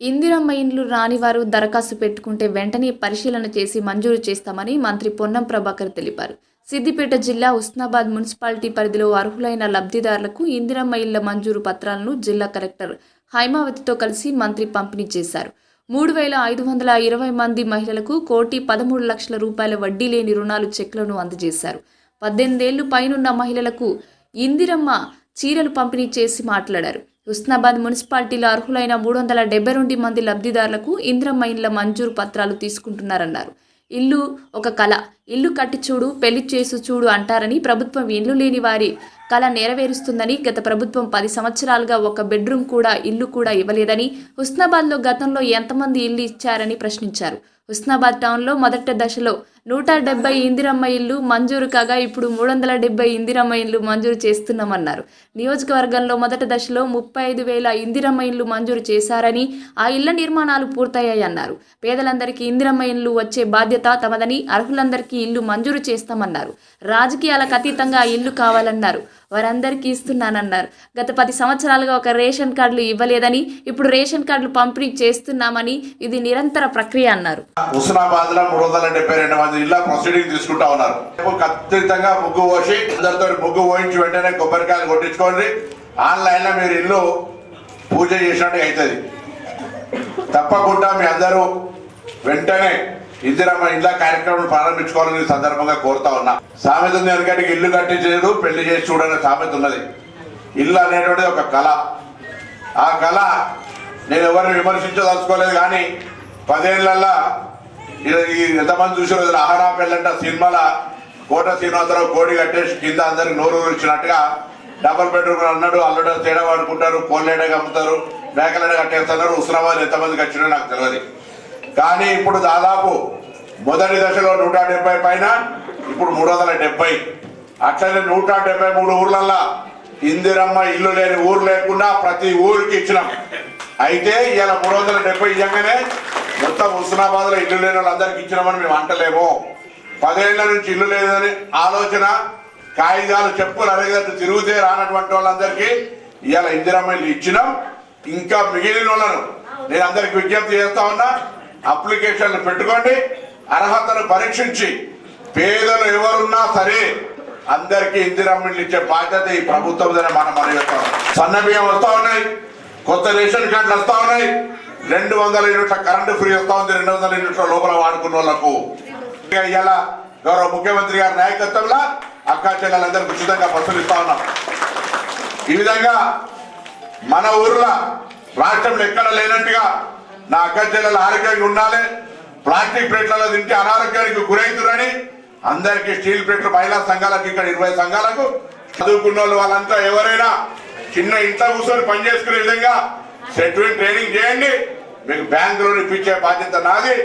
ఇందిరమ్మ ఇండ్లు రాని వారు దరఖాస్తు పెట్టుకుంటే వెంటనే పరిశీలన చేసి మంజూరు చేస్తామని మంత్రి పొన్నం ప్రభాకర్ తెలిపారు. సిద్దిపేట జిల్లా హుస్నాబాద్ మున్సిపాలిటీ పరిధిలో అర్హులైన లబ్ధిదారులకు ఇందిరమ్మ ఇళ్ల మంజూరు పత్రాలను జిల్లా కలెక్టర్ హైమావతితో కలిసి మంత్రి పంపిణీ చేశారు. 3,520 మంది మహిళలకు 1,13,00,000 రూపాయల వడ్డీ లేని రుణాలు చెక్లను అందజేశారు. 18 ఏళ్లు పైనున్న మహిళలకు ఇందిరమ్మ చీరలు పంపిణీ చేసి మాట్లాడారు. హుస్నాబాద్ మున్సిపాలిటీలో అర్హులైన 372 మంది లబ్ధిదారులకు ఇందిరమ్మ ఇండ్ల మంజూరు పత్రాలు తీసుకుంటున్నారన్నారు. ఇల్లు ఒక కళ, ఇల్లు కట్టి చూడు, పెళ్లి చేసు చూడు అంటారని ప్రభుత్వం ఇల్లు లేని వారి కళ నెరవేరుస్తుందని, గత ప్రభుత్వం 10 సంవత్సరాలుగా ఒక బెడ్రూమ్ కూడా ఇల్లు కూడా ఇవ్వలేదని, హుస్నాబాద్లో గతంలో ఎంతమంది ఇల్లు ఇచ్చారని ప్రశ్నించారు. హుస్నాబాద్ టౌన్లో మొదటి దశలో 170 ఇందిరమ్మ ఇల్లు మంజూరు కాగా ఇప్పుడు 370 ఇందిరమ్మ ఇల్లు మంజూరు చేస్తున్నామన్నారు. నియోజకవర్గంలో మొదటి దశలో 35,000 ఇందిరమ్మ ఇల్లు మంజూరు చేశారని, ఆ ఇళ్ల నిర్మాణాలు పూర్తయ్యాయన్నారు. పేదలందరికీ ఇందిరమ్మ ఇల్లు వచ్చే బాధ్యత తమదని, అర్హులందరికీ ఇల్లు మంజూరు చేస్తామన్నారు. రాజకీయాలకు అతీతంగా ఆ ఇల్లు కావాలన్నారు. వారందరికీ ఇస్తున్నానన్నారు. గత 10 సంవత్సరాలుగా ఒక రేషన్ కార్డులు ఇవ్వలేదని, ఇప్పుడు రేషన్ కార్డులు పంపిణీ చేస్తున్నామని, ఇది నిరంతర ప్రక్రియ అన్నారు. హుస్నాబాద్ లో 372 మంది ఇళ్ళ ప్రొసీడింగ్ తీసుకుంటా ఉన్నారు. ఖచ్చితంగా ముగ్గు పోసి అందరితో ముగ్గు పోయించి వెంటనే కొబ్బరికాయలు కొట్టించుకోండి. ఆన్లైన్ లో మీరు ఇల్లు పూజ చేసినట్టు అవుతుంది. తప్పకుండా మీ అందరూ వెంటనే ఇందిరమ్మ ఇండ్ల కార్యక్రమం ప్రారంభించుకోవాలని సందర్భంగా కోరుతా ఉన్నా. సామెత ఉంది, ఎందుకంటే ఇల్లు కట్టి చేయదు పెళ్లి చేసి చూడనే సామెత ఉన్నది. ఇల్లు అనేటువంటిది ఒక కళ. ఆ కళ నేను ఎవరిని విమర్శించదలుచుకోలేదు, కానీ 10 ఏళ్లలో ఎంతమంది చూసారు. ఆహారా పెళ్ళంట సినిమాల కోట శ్రీనివాసరావు కోడి కట్టేసి కింద అందరికి నోరు ఇచ్చినట్టుగా డబుల్ బెడ్రూమ్ అన్నాడు. అల్లుడ తేడా వాడుకుంటారు, కోళ్ళేడగా అమ్ముతారు, మేకలేడ కట్టేస్తున్నారు. హుస్నాబాద్ ఎంతమంది కట్టినా నాకు తెలియదు. కానీ ఇప్పుడు దాదాపు మొదటి దశలో 170 పైన, ఇప్పుడు 370. అట్లనే 173 ఊర్లల్లో ఇందిరమ్మ ఇల్లు లేని ఊరు లేకుండా ప్రతి ఊరికి ఇచ్చినాం. అయితే ఇలా 370 ఇవ్వగానే మొత్తం హుస్నాబాద్ లో ఇల్లు లేని వాళ్ళందరికి ఇచ్చినామని మేము అంటలేము. 10 ఏళ్ల నుంచి ఇల్లు లేదని ఆలోచన, కాగితాలు చెప్పులు అడిగేటట్టు తిరుగుతే రానటువంటి వాళ్ళందరికీ ఇవాళ ఇందిరమ్మ ఇల్లు ఇచ్చినాం. ఇంకా మిగిలిన వాళ్ళను నేను అందరికి విజ్ఞప్తి చేస్తా ఉన్నా, అప్లికేషన్లు పెట్టుకోండి. అర్హతను పరీక్షించి పేదలు ఎవరున్నా సరే అందరికీ ఇందిరమ్మ ఇల్లు ఇచ్చే బాధ్యత ఈ ప్రభుత్వం మనం మనవేస్తాం. సన్న బియ్యం వస్తా ఉన్నాయి, కొత్త రేషన్ కార్డులు వస్తా ఉన్నాయి, 200 యూనిట్ల కరెంటు ఫ్రీ వస్తా ఉంది. 200 యూనిట్ల లోపల వాడుకున్న వాళ్ళకు ఇలా గౌరవ ముఖ్యమంత్రి గారి నాయకత్వంలో అక్కా చెల్లెలందరికీ ఉచితంగా బస్సులు ఇస్తా ఉన్నాం. ఈ విధంగా మన ఊర్లో రాష్ట్రంలో ఎక్కడ లేనట్టుగా నా అక్క చెల్లెలు ఆరోగ్యంగా ఉండాలి. ప్లాస్టిక్ ప్లేట్లలో తింటే అనారోగ్యానికి గురవుతురని అందరికీ స్టీల్ ప్లేట్లు మహిళా సంఘాలకు, ఇక్కడ 20 సంఘాలకు, చదువుకున్న వాళ్ళంతా ఎవరైనా చిన్న ఇంట్లో కూర్చొని పనిచేసుకునే విధంగా ట్రైనింగ్ చేయండి. మీకు బ్యాంకులో ఇప్పించే బాధ్యత నాది.